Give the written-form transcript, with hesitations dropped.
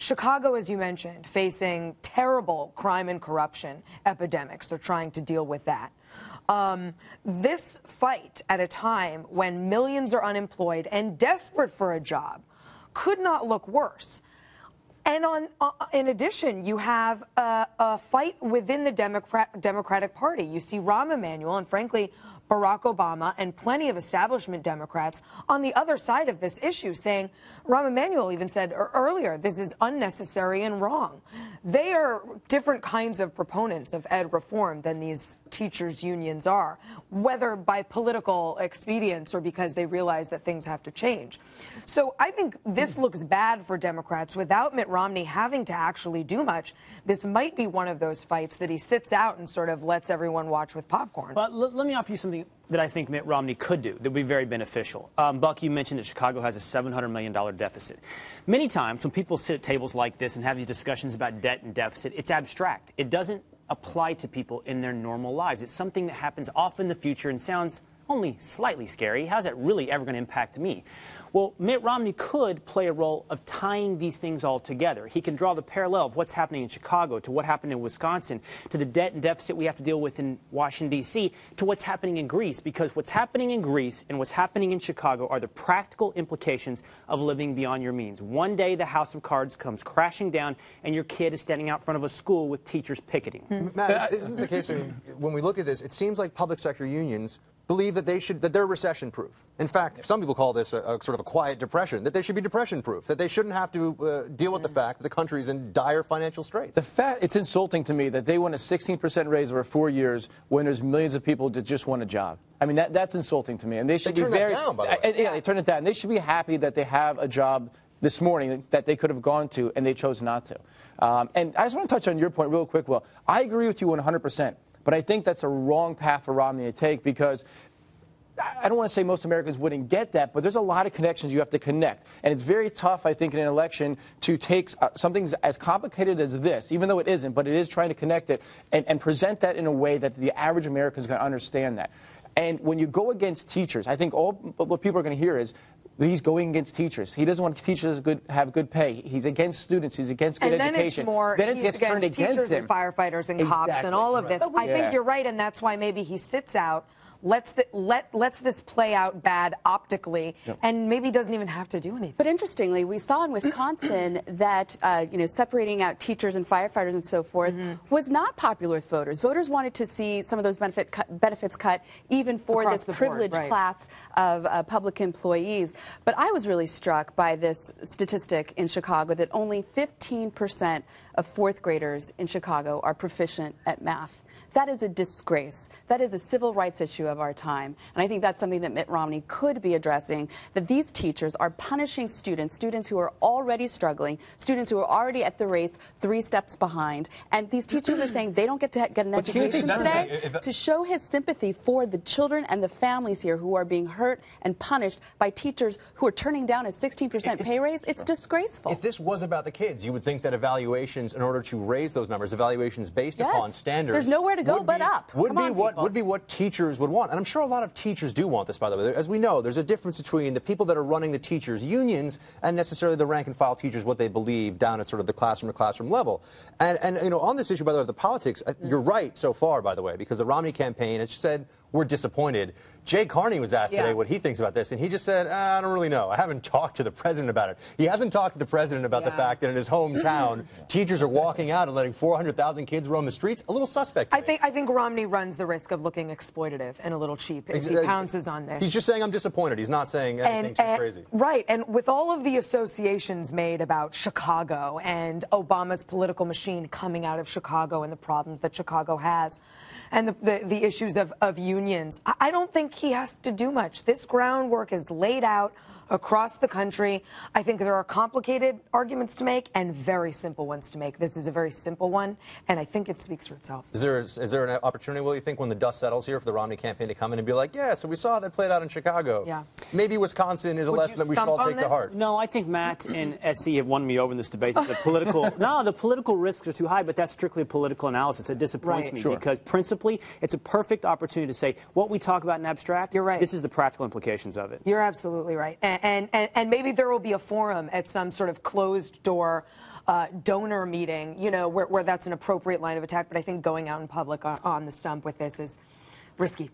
Chicago, as you mentioned, facing terrible crime and corruption epidemics. They're trying to deal with that. This fight at a time when millions are unemployed and desperate for a job could not look worse. And in addition, you have a fight within the Democratic Party. You see Rahm Emanuel and, frankly, Barack Obama and plenty of establishment Democrats on the other side of this issue saying, Rahm Emanuel even said earlier, this is unnecessary and wrong. They are different kinds of proponents of ed reform than these teachers' unions are, whether by political expedience or because they realize that things have to change. So I think this looks bad for Democrats. Without Mitt Romney having to actually do much, this might be one of those fights that he sits out and sort of lets everyone watch with popcorn. But let me offer you something that I think Mitt Romney could do that would be very beneficial. Buck, you mentioned that Chicago has a $700 million deficit. Many times when people sit at tables like this and have these discussions about debt and deficit, it's abstract. It doesn't apply to people in their normal lives. It's something that happens off in the future and sounds only slightly scary. How's that really ever going to impact me? Well, Mitt Romney could play a role of tying these things all together. He can draw the parallel of what's happening in Chicago to what happened in Wisconsin, to the debt and deficit we have to deal with in Washington, D.C., to what's happening in Greece, because what's happening in Greece and what's happening in Chicago are the practical implications of living beyond your means. One day the house of cards comes crashing down and your kid is standing out front of a school with teachers picketing. Matt, isn't this the case? I mean, when we look at this, it seems like public sector unions believe that they're recession-proof. In fact, some people call this a sort of a quiet depression, that they should be depression-proof, that they shouldn't have to deal with the fact that the country's in dire financial straits. It's insulting to me that they want a 16% raise over 4 years when there's millions of people that just want a job. I mean, that's insulting to me. And they should be very... down, by the way. Yeah, they turned it down. They should be happy that they have a job this morning that they could have gone to, and they chose not to. And I just want to touch on your point real quick, Will. I agree with you 100%. But I think that's a wrong path for Romney to take, because I don't want to say most Americans wouldn't get that, but there's a lot of connections you have to connect. And it's very tough, I think, in an election to take something as complicated as this, even though it isn't, but it is trying to connect it and present that in a way that the average American is going to understand that. And when you go against teachers, I think all what people are going to hear is, he's going against teachers. He doesn't want teachers to have good pay. He's against students. He's against good education. Then it gets turned against teachers and firefighters and cops and all of this. I think you're right, and that's why maybe he sits out, lets this play out bad optically, and maybe doesn't even have to do anything. But interestingly, we saw in Wisconsin that separating out teachers and firefighters and so forth was not popular with voters. Voters wanted to see some of those benefits cut even for Across this the board, privileged class of public employees. But I was really struck by this statistic in Chicago that only 15% of fourth graders in Chicago are proficient at math. That is a disgrace. That is a civil rights issue of our time. And I think that's something that Mitt Romney could be addressing, that these teachers are punishing students who are already struggling, students who are already at the race 3 steps behind. And these teachers are saying they don't get to get an education today. To show his sympathy for the children and the families here who are being hurt and punished by teachers who are turning down a 16% pay raise, it's disgraceful. If this was about the kids, you would think that evaluations, in order to raise those numbers, evaluations based upon standards, there's nowhere to go but up. Would be what teachers would want. And I'm sure a lot of teachers do want this, by the way. As we know, there's a difference between the people that are running the teachers' unions and necessarily the rank-and-file teachers, what they believe down at sort of the classroom-to-classroom level. And on this issue, by the way, of the politics, you're right so far, by the way, because the Romney campaign has said, we're disappointed. Jay Carney was asked today what he thinks about this, and he just said, I don't really know. I haven't talked to the president about it. He hasn't talked to the president about the fact that in his hometown, teachers are walking out and letting 400,000 kids roam the streets. A little suspect to me. I think Romney runs the risk of looking exploitative and a little cheap if he pounces on this. He's just saying, I'm disappointed. He's not saying anything too crazy. Right, and with all of the associations made about Chicago and Obama's political machine coming out of Chicago and the problems that Chicago has, and the issues of unions, I don't think he has to do much. This groundwork is laid out across the country. I think there are complicated arguments to make and very simple ones to make. This is a very simple one, and I think it speaks for itself. Is there an opportunity, Will, you think, when the dust settles here for the Romney campaign to come in and be like, yeah, so we saw how that played out in Chicago. Yeah. Maybe Wisconsin is a lesson that we should all take to heart. No, I think Matt and SC have won me over in this debate. The political risks are too high, but that's strictly a political analysis. It disappoints me because principally it's a perfect opportunity to say what we talk about in abstract, you're right. This is the practical implications of it. You're absolutely right. And maybe there will be a forum at some sort of closed door donor meeting, you know, where that's an appropriate line of attack. But I think going out in public on the stump with this is risky.